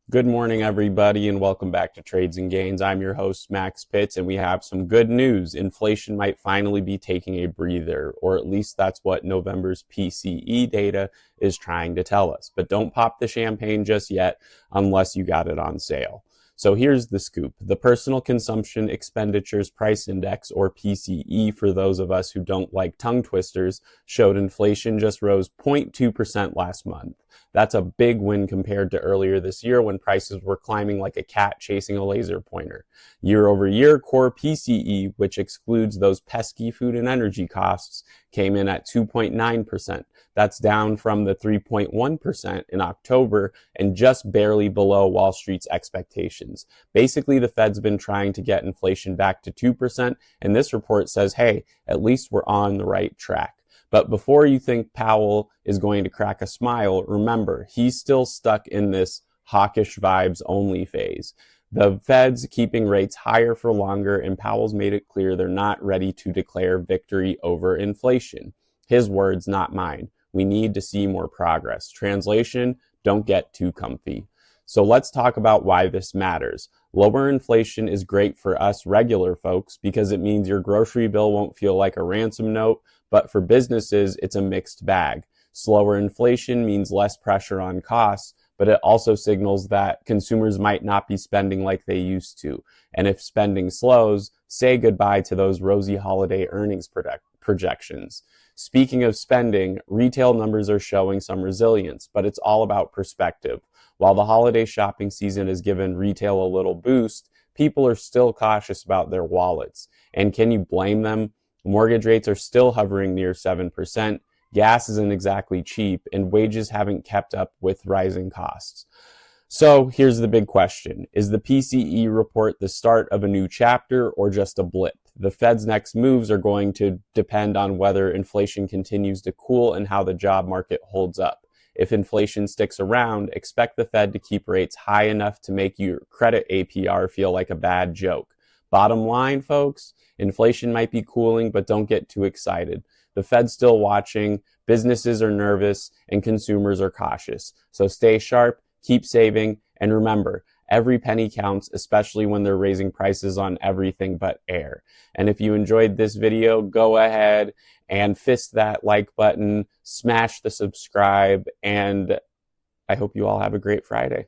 Good morning, everybody, and welcome back to Trades and Gains. I'm your host, Max Pitts, and we have some good news. Inflation might finally be taking a breather, or at least that's what November's PCE data is trying to tell us. But don't pop the champagne just yet unless you got it on sale. So here's the scoop. The Personal Consumption Expenditures Price Index, or PCE, for those of us who don't like tongue twisters, showed inflation just rose 0.2% last month. That's a big win compared to earlier this year when prices were climbing like a cat chasing a laser pointer. Year over year, core PCE, which excludes those pesky food and energy costs, came in at 2.9%. That's down from the 3.1% in October and just barely below Wall Street's expectations. Basically, the Fed's been trying to get inflation back to 2%, and this report says, hey, at least we're on the right track. But before you think Powell is going to crack a smile, remember, he's still stuck in this hawkish vibes only phase. The Fed's keeping rates higher for longer, and Powell's made it clear they're not ready to declare victory over inflation. His words, not mine. We need to see more progress. Translation, don't get too comfy. So let's talk about why this matters. Lower inflation is great for us regular folks because it means your grocery bill won't feel like a ransom note, but for businesses, it's a mixed bag. Slower inflation means less pressure on costs, but it also signals that consumers might not be spending like they used to. And if spending slows, say goodbye to those rosy holiday earnings projections. Speaking of spending, retail numbers are showing some resilience, but it's all about perspective. While the holiday shopping season has given retail a little boost, people are still cautious about their wallets. And can you blame them? Mortgage rates are still hovering near 7%, gas isn't exactly cheap, and wages haven't kept up with rising costs. So here's the big question. Is the PCE report the start of a new chapter or just a blip? The Fed's next moves are going to depend on whether inflation continues to cool and how the job market holds up. If inflation sticks around, expect the Fed to keep rates high enough to make your credit APR feel like a bad joke. Bottom line, folks, inflation might be cooling, but don't get too excited. The Fed's still watching, businesses are nervous, and consumers are cautious. So stay sharp, keep saving, and remember, every penny counts, especially when they're raising prices on everything but air. And if you enjoyed this video, go ahead and fist that like button, smash the subscribe, and I hope you all have a great Friday.